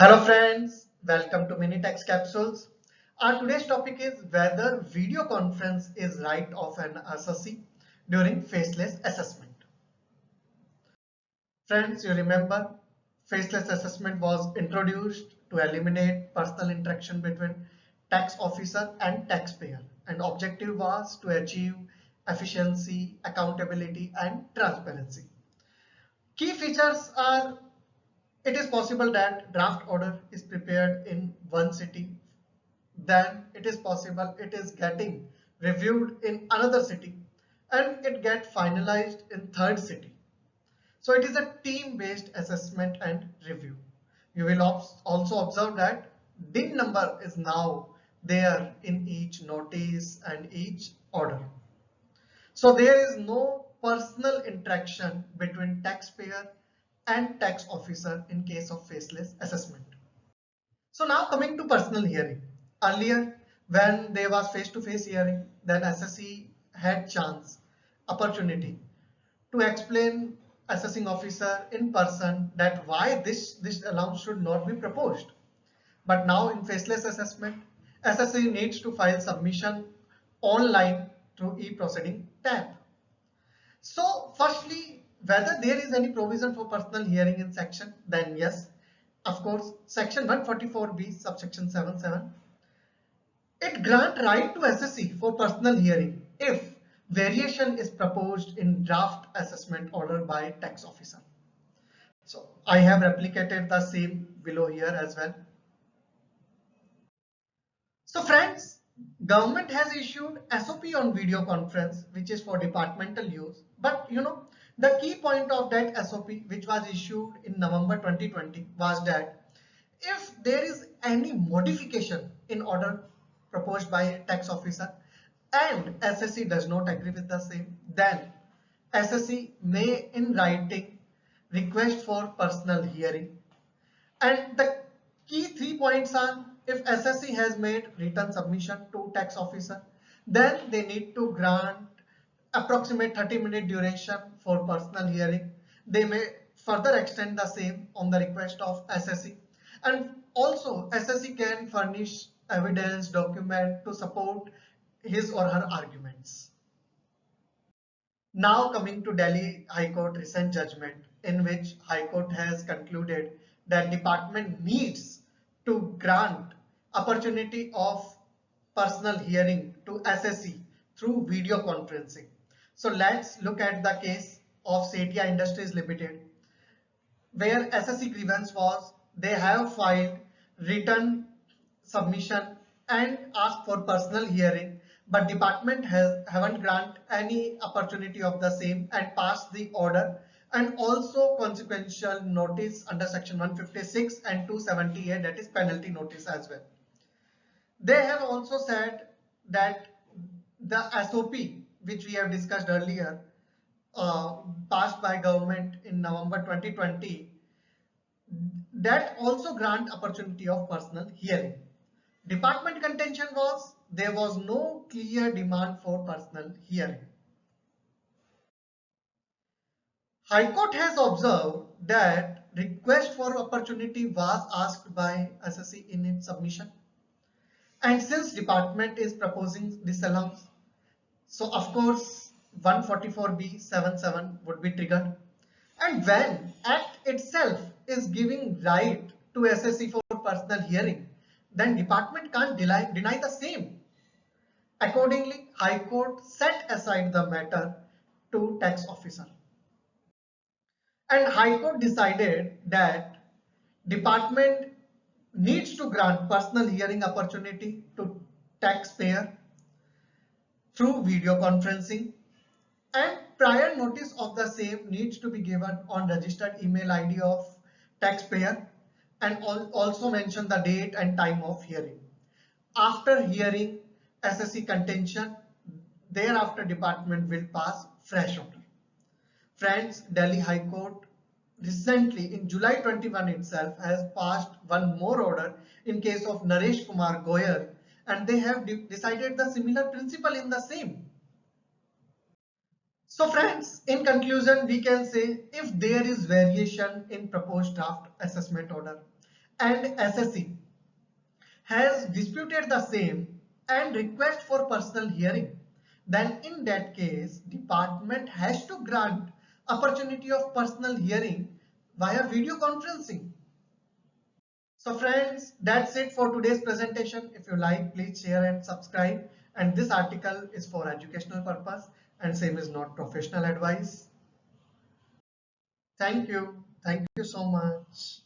Hello friends, welcome to Mini Text Capsules. Our today's topic is whether video conference is right of an SSC during faceless assessment. Friends, you remember faceless assessment was introduced to eliminate personal interaction between tax officer and taxpayer, and objective was to achieve efficiency, accountability and transparency. Key features are: it is possible that draft order is prepared in one city, then it is possible it is getting reviewed in another city, and it get finalized in third city. So it is a team-based assessment and review. You will also observe that DIN number is now there in each notice and each order. So there is no personal interaction between taxpayer and tax officer in case of faceless assessment. So now coming to personal hearing. Earlier, when there was face-to-face hearing, then SSC had chance, opportunity to explain assessing officer in person that why this allowance should not be proposed. But now in faceless assessment, SSC needs to file submission online through e-proceeding tab. So firstly, whether there is any provision for personal hearing in section, then yes, of course, section 144B subsection 77, it grant right to SSC for personal hearing if variation is proposed in draft assessment order by tax officer. So I have replicated the same below here as well. So friends, government has issued SOP on video conference, which is for departmental use. But the key point of that SOP, which was issued in November 2020, was that if there is any modification in order proposed by tax officer and SSC does not agree with the same, then SSC may in writing request for personal hearing. And the key 3 points are: if SSC has made written submission to tax officer, then they need to grant approximate 30-minute duration for personal hearing. They may further extend the same on the request of SSC. And also SSC can furnish evidence document to support his or her arguments. Now coming to Delhi High Court recent judgment, in which High Court has concluded that department needs to grant opportunity of personal hearing to SSC through video conferencing. So let's look at the case of Setia Industries Limited, where SSC grievance was they have filed written submission and asked for personal hearing, but department haven't granted any opportunity of the same and passed the order and also consequential notice under section 156 and 278, that is penalty notice as well. They have also said that the SOP which we have discussed earlier, passed by government in November 2020, that also grant opportunity of personal hearing. Department contention was there was no clear demand for personal hearing. High Court has observed that request for opportunity was asked by SSC in its submission, and since department is proposing disallowance, so of course 144B77 would be triggered. And when Act itself is giving right to SSC for personal hearing, then department can't deny the same. Accordingly, High Court set aside the matter to tax officer. And High Court decided that department needs to grant personal hearing opportunity to taxpayer through video conferencing, and prior notice of the same needs to be given on registered email ID of taxpayer, and also mention the date and time of hearing. After hearing SSC contention, thereafter department will pass fresh order. Friends, Delhi High Court recently in July 21 itself has passed one more order in case of Naresh Kumar Goyal, and they have decided the similar principle in the same. So friends, in conclusion, we can say if there is variation in proposed draft assessment order and SSE has disputed the same and request for personal hearing, then in that case, department has to grant opportunity of personal hearing via video conferencing. So friends, that's it for today's presentation. If you like, please share and subscribe. And this article is for educational purpose and same is not professional advice. Thank you. Thank you so much.